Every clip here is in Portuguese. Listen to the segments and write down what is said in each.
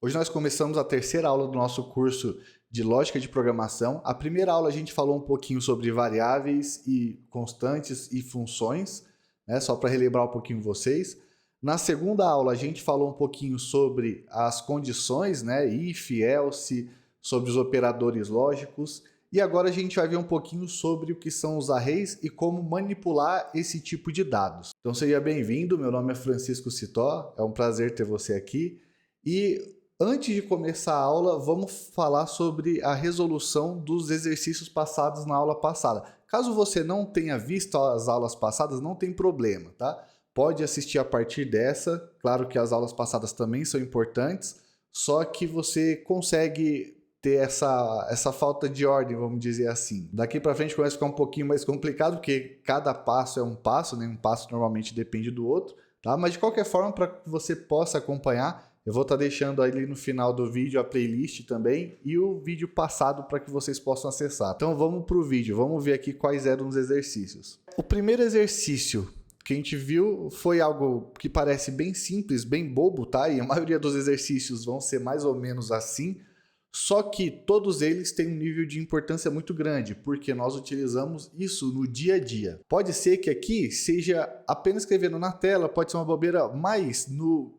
Hoje nós começamos a terceira aula do nosso curso de Lógica de Programação. A primeira aula a gente falou um pouquinho sobre variáveis e constantes e funções, né? Só para relembrar um pouquinho vocês. Na segunda aula a gente falou um pouquinho sobre as condições, né? If, else, sobre os operadores lógicos. E agora a gente vai ver um pouquinho sobre o que são os arrays e como manipular esse tipo de dados. Então seja bem-vindo, meu nome é Francisco Citó, é um prazer ter você aqui. E antes de começar a aula, vamos falar sobre a resolução dos exercícios passados na aula passada. Caso você não tenha visto as aulas passadas, não tem problema, tá? Pode assistir a partir dessa. Claro que as aulas passadas também são importantes, só que você consegue ter essa falta de ordem, vamos dizer assim. Daqui para frente começa a ficar um pouquinho mais complicado, porque cada passo é um passo, né? Um passo normalmente depende do outro, tá? Mas de qualquer forma, para que você possa acompanhar, eu vou estar deixando ali no final do vídeo a playlist também e o vídeo passado para que vocês possam acessar. Então vamos para o vídeo, vamos ver aqui quais eram os exercícios. O primeiro exercício que a gente viu foi algo que parece bem simples, bem bobo, tá? E a maioria dos exercícios vão ser mais ou menos assim, só que todos eles têm um nível de importância muito grande, porque nós utilizamos isso no dia a dia. Pode ser que aqui seja apenas escrevendo na tela, pode ser uma bobeira, mas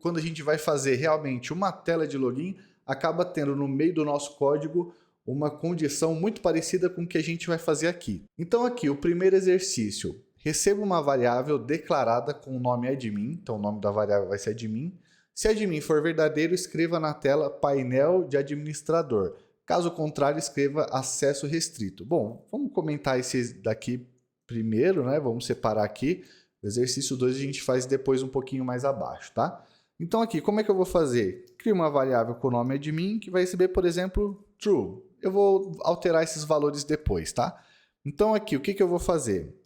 quando a gente vai fazer realmente uma tela de login, acaba tendo no meio do nosso código uma condição muito parecida com o que a gente vai fazer aqui. Então aqui, o primeiro exercício, receba uma variável declarada com o nome admin, então o nome da variável vai ser admin. Se admin for verdadeiro, escreva na tela painel de administrador. Caso contrário, escreva acesso restrito. Bom, vamos comentar esse daqui primeiro, né? Vamos separar aqui. O exercício 2 a gente faz depois um pouquinho mais abaixo, tá? Então aqui, como é que eu vou fazer? Crio uma variável com o nome admin que vai receber, por exemplo, true. Eu vou alterar esses valores depois, tá? Então aqui, o que eu vou fazer?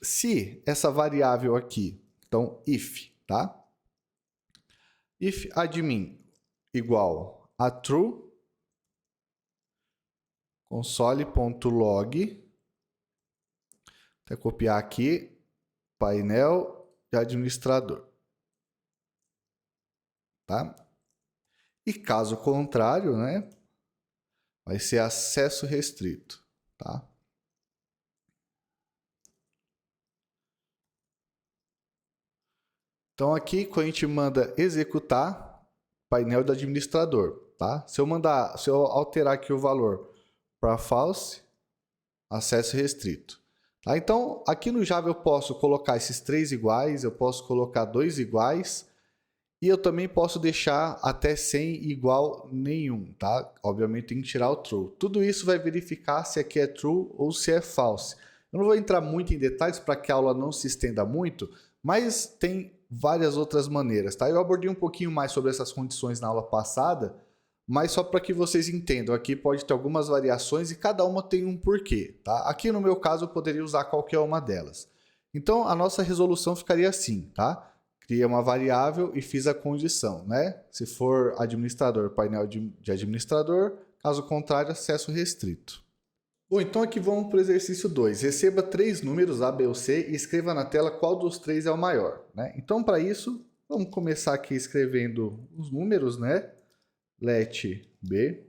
Se essa variável aqui, então if, tá? If admin igual a true, console.log, vou copiar aqui, painel de administrador, tá? E caso contrário, né, vai ser acesso restrito, tá? Então aqui, quando a gente manda executar, painel do administrador, tá? Se eu alterar aqui o valor para false, acesso restrito. Tá? Então, aqui no Java eu posso colocar esses 3 iguais, eu posso colocar 2 iguais, e eu também posso deixar até 100 igual nenhum, tá? Obviamente tem que tirar o true. Tudo isso vai verificar se aqui é true ou se é false. Eu não vou entrar muito em detalhes para que a aula não se estenda muito, mas tem várias outras maneiras, tá? Eu abordei um pouquinho mais sobre essas condições na aula passada, mas só para que vocês entendam, aqui pode ter algumas variações e cada uma tem um porquê, tá? Aqui no meu caso eu poderia usar qualquer uma delas. Então a nossa resolução ficaria assim, tá? Criei uma variável e fiz a condição, né? Se for administrador, painel de administrador, caso contrário, acesso restrito. Bom, então aqui vamos para o exercício 2. Receba 3 números A, B ou C e escreva na tela qual dos 3 é o maior, né? Então para isso, vamos começar aqui escrevendo os números, né? Let B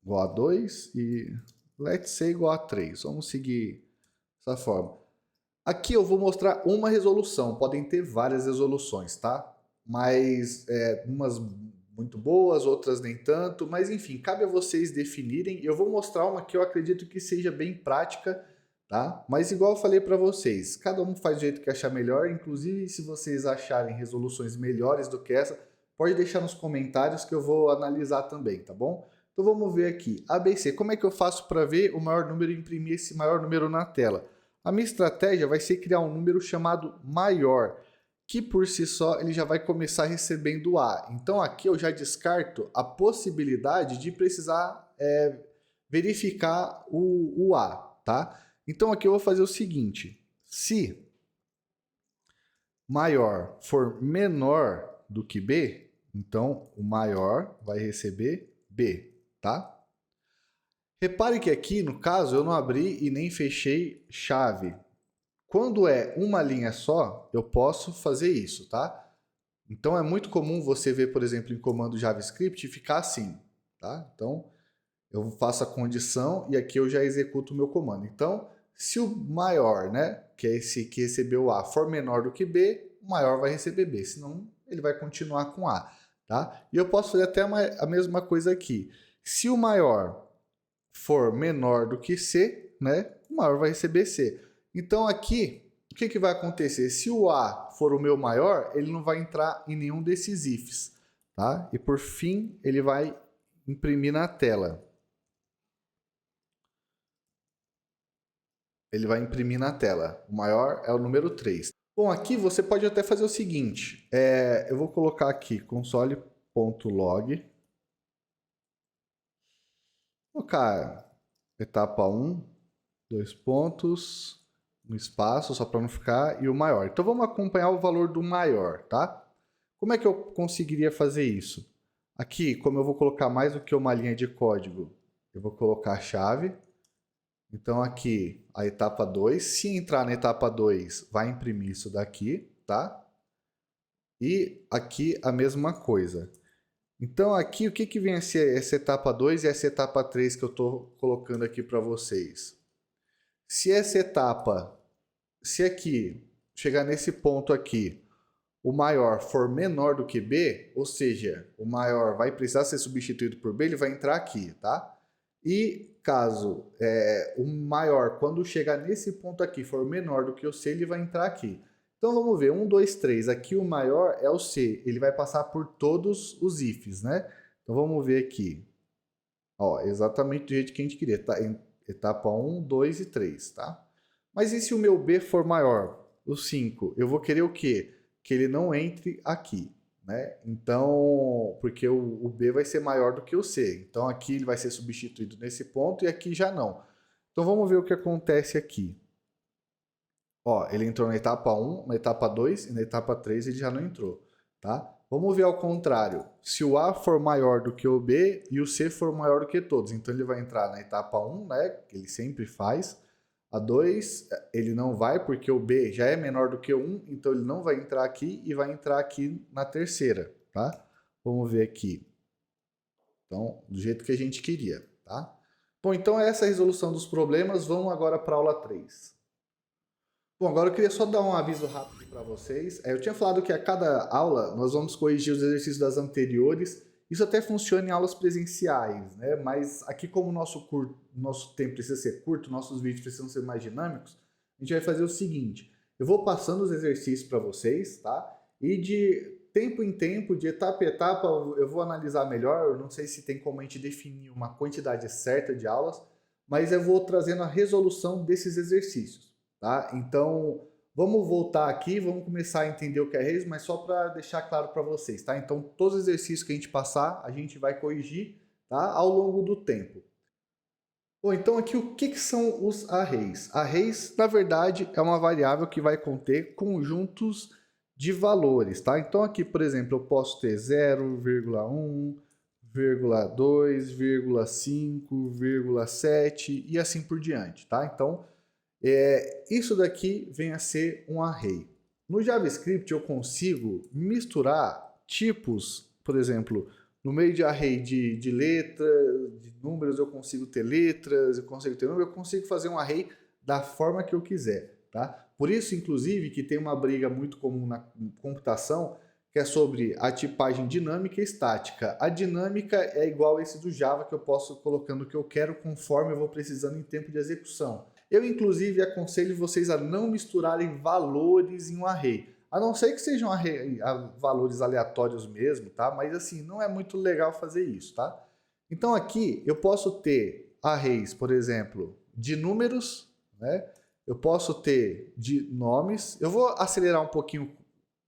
igual a 2 e let C igual a 3. Vamos seguir dessa forma. Aqui eu vou mostrar uma resolução, podem ter várias resoluções, tá? Mas umas muito boas, outras nem tanto, mas enfim, cabe a vocês definirem. Eu vou mostrar uma que eu acredito que seja bem prática, tá? Mas igual eu falei para vocês, cada um faz do jeito que achar melhor, inclusive se vocês acharem resoluções melhores do que essa, pode deixar nos comentários que eu vou analisar também, tá bom? Então vamos ver aqui, ABC, como é que eu faço para ver o maior número e imprimir esse maior número na tela? A minha estratégia vai ser criar um número chamado maior, que por si só ele já vai começar recebendo A. Então aqui eu já descarto a possibilidade de precisar verificar o A, tá? Então aqui eu vou fazer o seguinte, se maior for menor do que B, então o maior vai receber B, tá? Repare que aqui, no caso, eu não abri e nem fechei chave. Quando é uma linha só, eu posso fazer isso, tá? Então é muito comum você ver, por exemplo, em comando JavaScript ficar assim, tá? Então eu faço a condição e aqui eu já executo o meu comando. Então, se o maior, né, que é esse que recebeu A, for menor do que B, o maior vai receber B, senão ele vai continuar com A, tá? E eu posso fazer até a mesma coisa aqui. Se o maior for menor do que C, né, o maior vai receber C. Então aqui, o que, que vai acontecer? Se o A for o meu maior, ele não vai entrar em nenhum desses ifs, tá? E por fim, ele vai imprimir na tela. Ele vai imprimir na tela. O maior é o número 3. Bom, aqui você pode até fazer o seguinte. Eu vou colocar aqui console.log. Colocar etapa 1, 2 pontos, um espaço, só para não ficar, e o maior. Então vamos acompanhar o valor do maior, tá? Como é que eu conseguiria fazer isso? Aqui, como eu vou colocar mais do que uma linha de código, eu vou colocar a chave. Então aqui, a etapa 2. Se entrar na etapa 2, vai imprimir isso daqui, tá? E aqui a mesma coisa. Então aqui, o que, que vem a ser essa etapa 2 e essa etapa 3 que eu estou colocando aqui para vocês? Se essa etapa, se aqui, chegar nesse ponto aqui, o maior for menor do que B, ou seja, o maior vai precisar ser substituído por B, ele vai entrar aqui, tá? E caso o maior, quando chegar nesse ponto aqui, for menor do que o C, ele vai entrar aqui. Então vamos ver, 1, 2, 3. Aqui o maior é o C, ele vai passar por todos os ifs, né? Então vamos ver aqui. Ó, exatamente do jeito que a gente queria, tá? Etapa 1, 2 e 3, tá? Mas e se o meu B for maior? O 5, eu vou querer o quê? Que ele não entre aqui, né? Então, porque o B vai ser maior do que o C. Então aqui ele vai ser substituído nesse ponto e aqui já não. Então vamos ver o que acontece aqui. Ó, ele entrou na etapa 1, na etapa 2 e na etapa 3 ele já não entrou, tá? Vamos ver ao contrário. Se o A for maior do que o B e o C for maior do que todos, então ele vai entrar na etapa 1, né, que ele sempre faz. A 2, ele não vai porque o B já é menor do que o 1, então ele não vai entrar aqui e vai entrar aqui na terceira, tá? Vamos ver aqui. Então, do jeito que a gente queria, tá? Bom, então essa é a resolução dos problemas. Vamos agora para a aula 3. Bom, agora eu queria só dar um aviso rápido para vocês. Eu tinha falado que a cada aula nós vamos corrigir os exercícios das anteriores. Isso até funciona em aulas presenciais, né? Mas aqui como o nosso tempo precisa ser curto, nossos vídeos precisam ser mais dinâmicos, a gente vai fazer o seguinte. Eu vou passando os exercícios para vocês, tá? E de tempo em tempo, de etapa em etapa, eu vou analisar melhor. Eu não sei se tem como a gente definir uma quantidade certa de aulas, mas eu vou trazendo a resolução desses exercícios. Tá? Então, vamos voltar aqui, vamos começar a entender o que é reis, mas só para deixar claro para vocês, tá? Então, todos os exercícios que a gente passar, a gente vai corrigir, tá? Ao longo do tempo. Bom, então aqui o que são os arrays? Arrays, na verdade, é uma variável que vai conter conjuntos de valores, tá? Então aqui, por exemplo, eu posso ter 0, 1, 2, 5, 7 e assim por diante, tá? Então, isso daqui vem a ser um array. No JavaScript eu consigo misturar tipos, por exemplo, no meio de array de letras, de números eu consigo ter letras, eu consigo ter números, eu consigo fazer um array da forma que eu quiser, tá? Por isso, inclusive, que tem uma briga muito comum na computação, que é sobre a tipagem dinâmica e estática. A dinâmica é igual a esse do Java, que eu posso colocando o que eu quero conforme eu vou precisando em tempo de execução. Eu, inclusive, aconselho vocês a não misturarem valores em um array. A não ser que sejam valores aleatórios mesmo, tá? Mas, assim, não é muito legal fazer isso, tá? Então, aqui, eu posso ter arrays, por exemplo, de números, né? Eu posso ter de nomes. Eu vou acelerar um pouquinho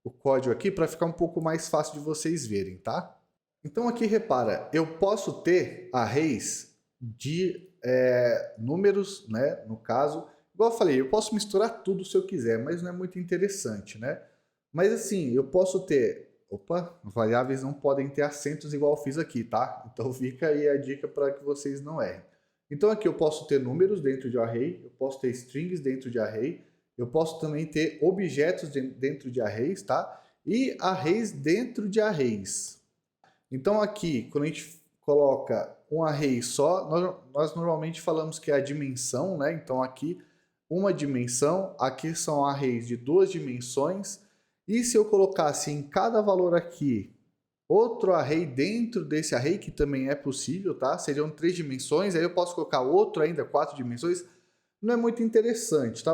o código aqui para ficar um pouco mais fácil de vocês verem, tá? Então, aqui, repara, eu posso ter arrays de números, né? No caso, igual eu falei, eu posso misturar tudo se eu quiser, mas não é muito interessante, né? Mas assim, eu posso ter... Opa, variáveis não podem ter acentos igual eu fiz aqui, tá? Então fica aí a dica para que vocês não errem. Então aqui eu posso ter números dentro de array, eu posso ter strings dentro de array, eu posso também ter objetos dentro de arrays, tá? E arrays dentro de arrays. Então aqui, quando a gente coloca um array só, nós normalmente falamos que é a dimensão, né? Então aqui, uma dimensão, aqui são arrays de 2 dimensões. E se eu colocasse em cada valor aqui outro array dentro desse array, que também é possível, tá? Seriam 3 dimensões, aí eu posso colocar outro ainda, 4 dimensões. Não é muito interessante, tá?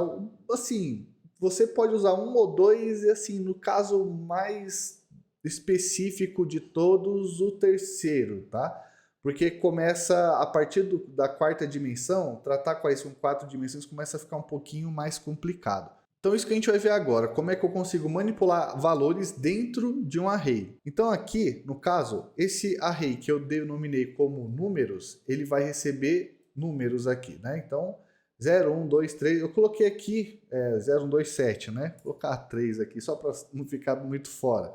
Assim, você pode usar um ou dois, e assim, no caso mais específico de todos, o terceiro, tá? Porque começa, a partir da quarta dimensão, tratar com isso com 4 dimensões começa a ficar um pouquinho mais complicado. Então isso que a gente vai ver agora, como é que eu consigo manipular valores dentro de um array. Então aqui, no caso, esse array que eu denominei como números, ele vai receber números aqui, né? Então 0, 1, 2, 3, eu coloquei aqui 0, 1, 2, 7, né? Vou colocar 3 aqui, só para não ficar muito fora.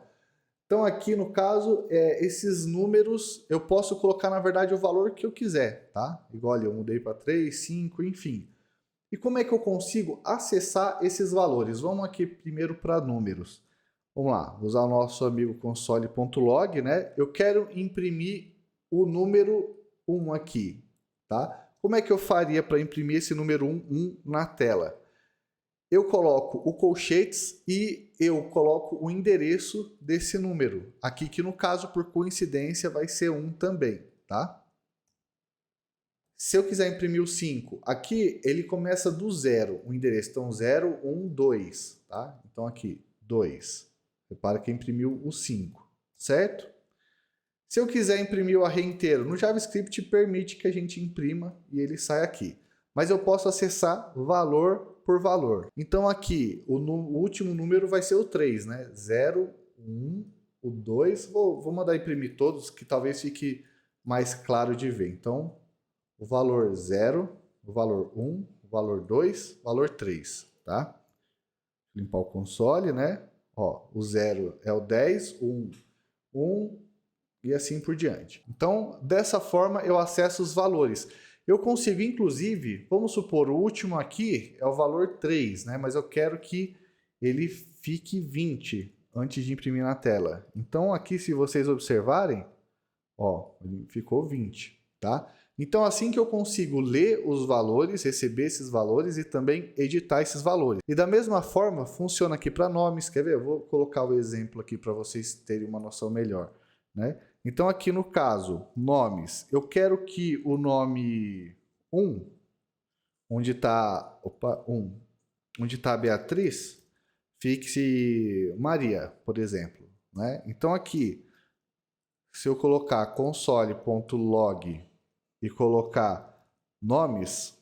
Então aqui no caso, esses números eu posso colocar na verdade o valor que eu quiser, tá? Igual ali, eu mudei para 3, 5, enfim. E como é que eu consigo acessar esses valores? Vamos aqui primeiro para números. Vamos lá, vou usar o nosso amigo console.log, né? Eu quero imprimir o número 1 aqui, tá? Como é que eu faria para imprimir esse número 1 na tela? Eu coloco o colchetes e eu coloco o endereço desse número. Aqui que no caso, por coincidência, vai ser 1 também, tá? Se eu quiser imprimir o 5, aqui ele começa do 0, o endereço. Então 0, 1, 2, tá? Então aqui, 2. Repara que imprimiu o 5, certo? Se eu quiser imprimir o array inteiro, no JavaScript permite que a gente imprima e ele sai aqui. Mas eu posso acessar valor por valor. Então aqui, o último número vai ser o 3, né? 0, 1, o 2. Vou mandar imprimir todos, que talvez fique mais claro de ver. Então, o valor 0, o valor 1, o valor 2, o valor 3, tá? Limpar o console, né? Ó, o 0 é o 10, o 1 e assim por diante. Então, dessa forma, eu acesso os valores. Eu consigo, inclusive, vamos supor, o último aqui é o valor 3, né? Mas eu quero que ele fique 20 antes de imprimir na tela. Então, aqui, se vocês observarem, ó, ele ficou 20, tá? Então, assim que eu consigo ler os valores, receber esses valores e também editar esses valores. E da mesma forma, funciona aqui para nomes. Quer ver? Eu vou colocar o exemplo aqui para vocês terem uma noção melhor, né? Então, aqui no caso, nomes, eu quero que o nome 1, onde está onde está a Beatriz, fixe Maria, por exemplo, né? Então, aqui, se eu colocar console.log e colocar nomes,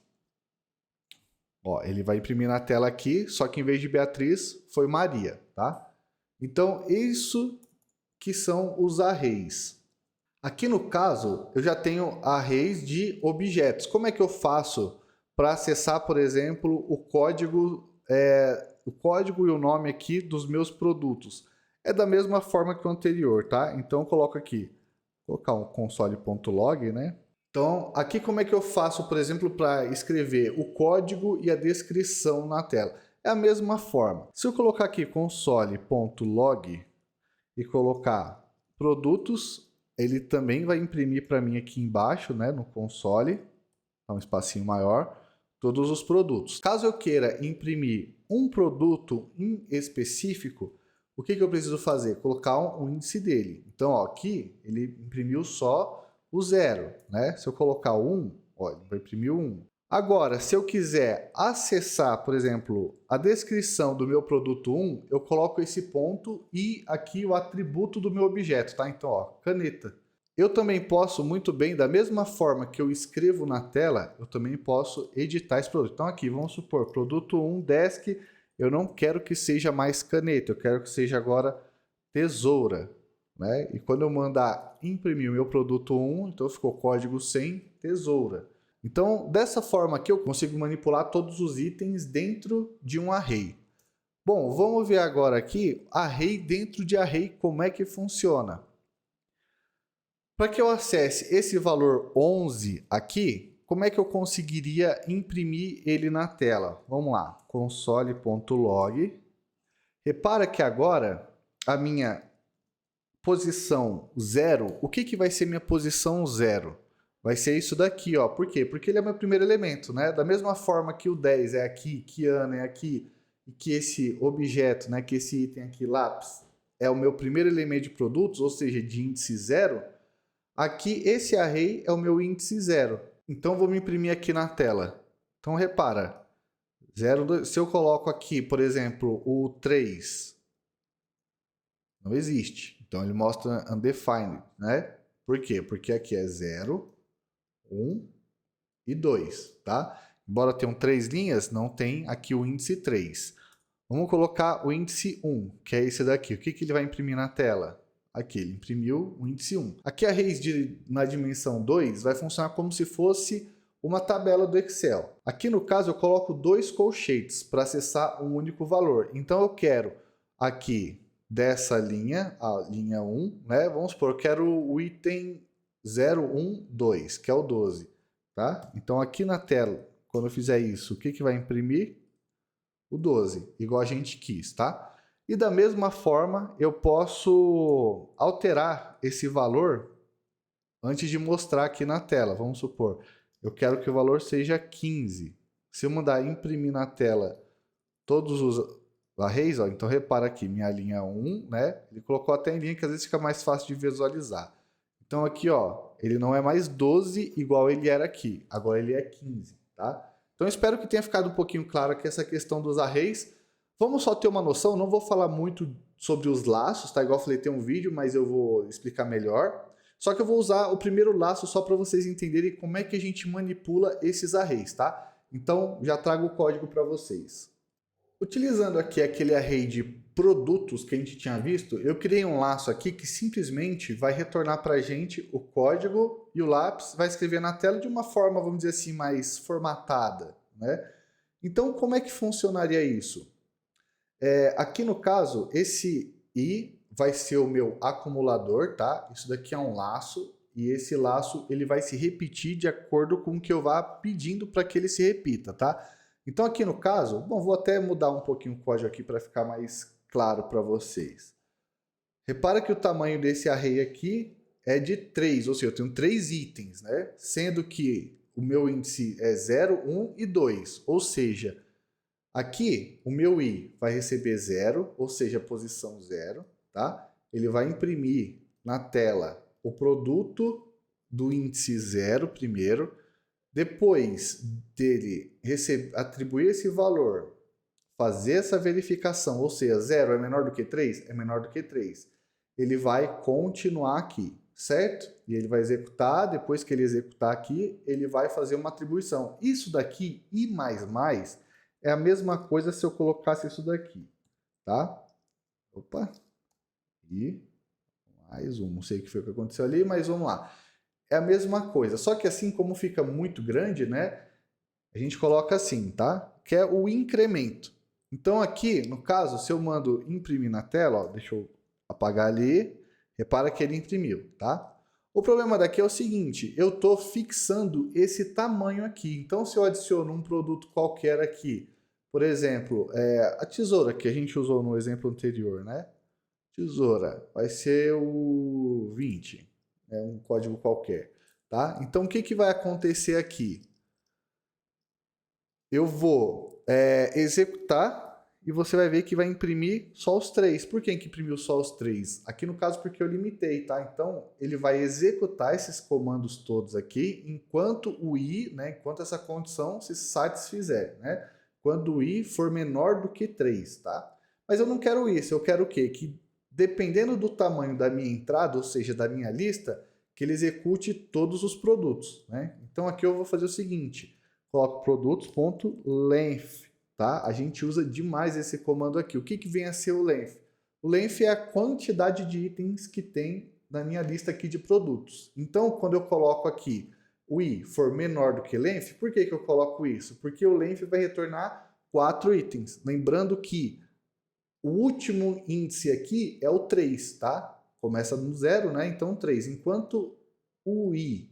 ó, ele vai imprimir na tela aqui, só que em vez de Beatriz, foi Maria, tá? Então, isso que são os arrays. Aqui no caso, eu já tenho arrays de objetos. Como é que eu faço para acessar, por exemplo, o código e o nome aqui dos meus produtos? É da mesma forma que o anterior, tá? Então, eu coloco aqui, vou colocar um console.log, né? Então, aqui como é que eu faço, por exemplo, para escrever o código e a descrição na tela? É a mesma forma. Se eu colocar aqui console.log e colocar produtos, ele também vai imprimir para mim aqui embaixo, né, no console, um espacinho maior, todos os produtos. Caso eu queira imprimir um produto em específico, o que eu preciso fazer? Colocar um índice dele. Então, ó, aqui ele imprimiu só o 0, né? Se eu colocar o 1, ó, ele vai imprimir o 1. Agora, se eu quiser acessar, por exemplo, a descrição do meu produto 1, eu coloco esse ponto e aqui o atributo do meu objeto, tá? Então, ó, caneta. Eu também posso muito bem, da mesma forma que eu escrevo na tela, eu também posso editar esse produto. Então aqui, vamos supor, produto 1, desk, eu não quero que seja mais caneta, eu quero que seja agora tesoura, né? E quando eu mandar imprimir o meu produto 1, então ficou código sem tesoura. Então, dessa forma aqui, eu consigo manipular todos os itens dentro de um array. Bom, vamos ver agora aqui, array dentro de array, como é que funciona. Para que eu acesse esse valor 11 aqui, como é que eu conseguiria imprimir ele na tela? Vamos lá, console.log. Repara que agora a minha posição 0, o que vai ser minha posição 0? Vai ser isso daqui, ó. Por quê? Porque ele é meu primeiro elemento, né? Da mesma forma que o 10 é aqui, que ano é aqui, e que esse objeto, né, que esse item aqui, lápis, é o meu primeiro elemento de produtos, ou seja, de índice 0, aqui esse array é o meu índice 0. Então, vou me imprimir aqui na tela. Então, repara, 0, 2, se eu coloco aqui, por exemplo, o 3, não existe. Então, ele mostra undefined, né? Por quê? Porque aqui é 0, 1 e 2, tá? Embora tenham 3 linhas, não tem aqui o índice 3. Vamos colocar o índice 1, que é esse daqui. O que ele vai imprimir na tela? Aqui, ele imprimiu o índice 1. Aqui a raiz na dimensão 2 vai funcionar como se fosse uma tabela do Excel. Aqui no caso eu coloco 2 colchetes para acessar um único valor. Então eu quero aqui dessa linha, a linha 1, né? Vamos supor, eu quero o item 012, que é o 12, tá? Então aqui na tela, quando eu fizer isso, o que vai imprimir? O 12, igual a gente quis, tá? E da mesma forma, eu posso alterar esse valor antes de mostrar aqui na tela. Vamos supor, eu quero que o valor seja 15. Se eu mandar imprimir na tela todos os arrays, ó, então repara aqui, minha linha 1, né? Ele colocou até em linha que às vezes fica mais fácil de visualizar. Então aqui, ó, ele não é mais 12 igual ele era aqui, agora ele é 15, tá? Então espero que tenha ficado um pouquinho claro aqui essa questão dos arrays. Vamos só ter uma noção, não vou falar muito sobre os laços, tá? Igual eu falei, tem um vídeo, mas eu vou explicar melhor. Só que eu vou usar o primeiro laço só para vocês entenderem como é que a gente manipula esses arrays, tá? Então já trago o código para vocês. Utilizando aqui aquele array de produtos que a gente tinha visto, eu criei um laço aqui que simplesmente vai retornar para a gente o código e o lápis vai escrever na tela de uma forma, vamos dizer assim, mais formatada, né? Então, como é que funcionaria isso? Aqui no caso, esse i vai ser o meu acumulador, tá? Isso daqui é um laço e esse laço ele vai se repetir de acordo com o que eu vá pedindo para que ele se repita, tá? Então aqui no caso, bom, vou até mudar um pouquinho o código aqui para ficar mais claro para vocês. Repara que o tamanho desse array aqui é de 3, ou seja, eu tenho 3 itens, né? Sendo que o meu índice é 0, 1 e 2, ou seja, aqui o meu i vai receber 0, ou seja, posição 0, tá? Ele vai imprimir na tela o produto do índice 0 primeiro, depois dele atribuir esse valor, fazer essa verificação, ou seja, 0 é menor do que 3? É menor do que 3. Ele vai continuar aqui, certo? E ele vai executar, depois que ele executar aqui, ele vai fazer uma atribuição. Isso daqui, i++, é a mesma coisa se eu colocasse isso daqui, tá? Opa, e mais um, não sei o que foi que aconteceu ali, mas vamos lá. É a mesma coisa, só que assim como fica muito grande, né? A gente coloca assim, tá? Que é o incremento. Então aqui, no caso, se eu mando imprimir na tela, ó, deixa eu apagar ali, repara que ele imprimiu, tá? O problema daqui é o seguinte, eu estou fixando esse tamanho aqui. Então se eu adiciono um produto qualquer aqui, por exemplo, a tesoura que a gente usou no exemplo anterior, né? Tesoura vai ser o 20, é um código qualquer, tá? Então o que vai acontecer aqui? Eu vou executar e você vai ver que vai imprimir só os 3. Por que imprimiu só os 3? Aqui no caso porque eu limitei, tá? Então ele vai executar esses comandos todos aqui enquanto o i, né, enquanto essa condição se satisfizer, né? Quando o i for menor do que 3, tá? Mas eu não quero isso, eu quero o quê? Que dependendo do tamanho da minha entrada, ou seja, da minha lista, que ele execute todos os produtos, né? Então aqui eu vou fazer o seguinte, coloco produtos.length, tá? A gente usa demais esse comando aqui. O que vem a ser o length? O length é a quantidade de itens que tem na minha lista aqui de produtos. Então, quando eu coloco aqui o i for menor do que length, por que eu coloco isso? Porque o length vai retornar 4 itens. Lembrando que o último índice aqui é o 3, tá? Começa no 0, né? Então 3. Enquanto o i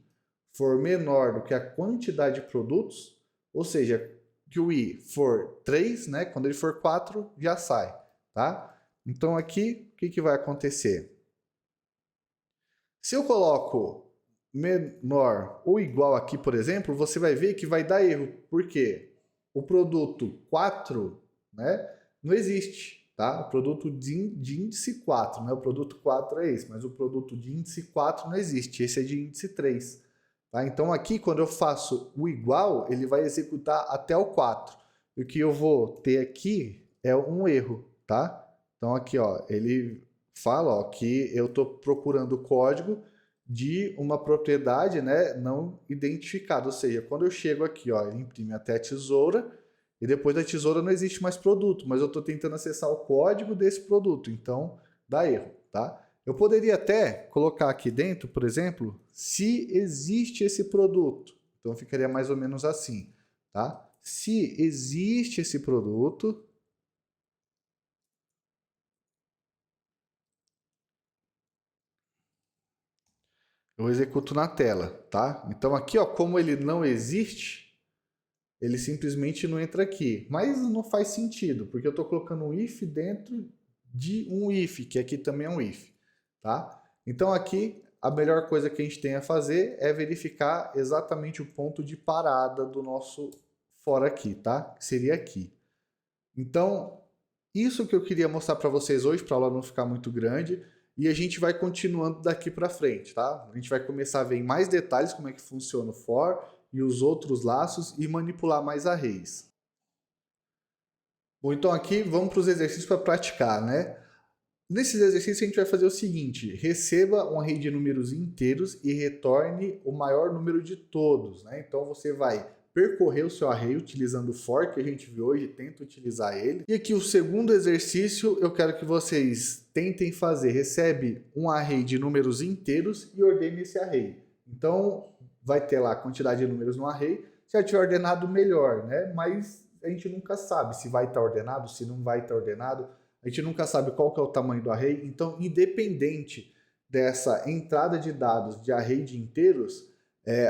for menor do que a quantidade de produtos, ou seja, que o i for 3, né? Quando ele for 4, já sai, tá? Então aqui, o que vai acontecer? Se eu coloco menor ou igual aqui, por exemplo, você vai ver que vai dar erro. Por quê? O produto 4, né, não existe, tá? O produto de índice 4, né? O produto 4 é esse, mas o produto de índice 4 não existe. Esse é de índice 3. Tá? Então aqui, quando eu faço o igual, ele vai executar até o 4. E o que eu vou ter aqui é um erro, tá? Então aqui, ó, ele fala, ó, que eu estou procurando o código de uma propriedade, né, não identificada. Ou seja, quando eu chego aqui, ó, ele imprime até a tesoura, e depois da tesoura não existe mais produto, mas eu estou tentando acessar o código desse produto, então dá erro, tá? Eu poderia até colocar aqui dentro, por exemplo, se existe esse produto. Então ficaria mais ou menos assim, tá? Se existe esse produto, eu executo na tela, tá? Então aqui, ó, como ele não existe, ele simplesmente não entra aqui. Mas não faz sentido, porque eu estou colocando um if dentro de um if, que aqui também é um if, tá? Então aqui, a melhor coisa que a gente tem a fazer é verificar exatamente o ponto de parada do nosso for aqui, tá? Que seria aqui. Então, isso que eu queria mostrar para vocês hoje, para a aula não ficar muito grande, e a gente vai continuando daqui para frente, tá? A gente vai começar a ver em mais detalhes como é que funciona o for e os outros laços e manipular mais arrays. Bom, então aqui vamos para os exercícios para praticar, né? Nesses exercícios a gente vai fazer o seguinte: receba um array de números inteiros e retorne o maior número de todos, né? Então você vai percorrer o seu array utilizando o for que a gente viu hoje, tenta utilizar ele. E aqui o segundo exercício eu quero que vocês tentem fazer: recebe um array de números inteiros e ordene esse array. Então vai ter lá a quantidade de números no array, se já tiver ordenado melhor, né? Mas a gente nunca sabe se vai estar ordenado, se não vai estar ordenado. A gente nunca sabe qual que é o tamanho do array, então independente dessa entrada de dados de array de inteiros,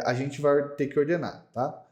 a gente vai ter que ordenar, tá?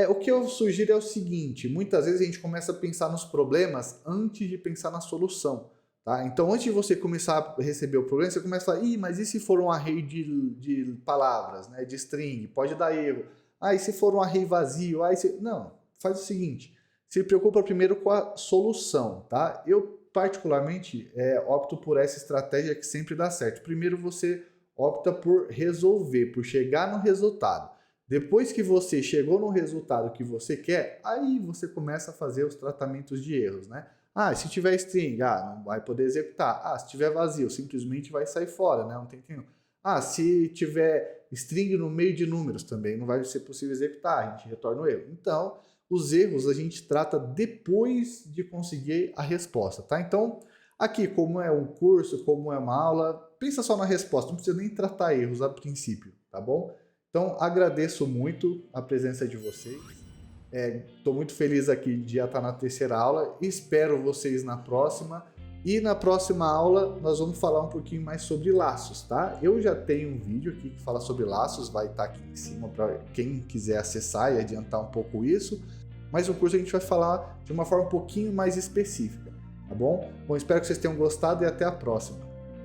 O que eu sugiro é o seguinte: muitas vezes a gente começa a pensar nos problemas antes de pensar na solução, tá? Então antes de você começar a receber o problema, você começa a falar: ih, mas e se for um array de palavras, né, de string? Pode dar erro. Ah, e se for um array vazio? Ah, Não, faz o seguinte: se preocupa primeiro com a solução, tá? Eu particularmente opto por essa estratégia que sempre dá certo. Primeiro você opta por resolver, por chegar no resultado. Depois que você chegou no resultado que você quer, aí você começa a fazer os tratamentos de erros, né? Ah, se tiver string, não vai poder executar. Ah, se tiver vazio, simplesmente vai sair fora, né? Não tem tempo. Ah, se tiver string no meio de números também, não vai ser possível executar, a gente retorna o erro. Então, os erros a gente trata depois de conseguir a resposta, tá? Então, aqui, como é um curso, como é uma aula, pensa só na resposta, não precisa nem tratar erros a princípio, tá bom? Então, agradeço muito a presença de vocês. Estou muito feliz aqui de já estar na terceira aula. Espero vocês na próxima. E na próxima aula nós vamos falar um pouquinho mais sobre laços, tá? Eu já tenho um vídeo aqui que fala sobre laços, vai estar aqui em cima para quem quiser acessar e adiantar um pouco isso. Mas o curso a gente vai falar de uma forma um pouquinho mais específica, tá bom? Bom, espero que vocês tenham gostado e até a próxima.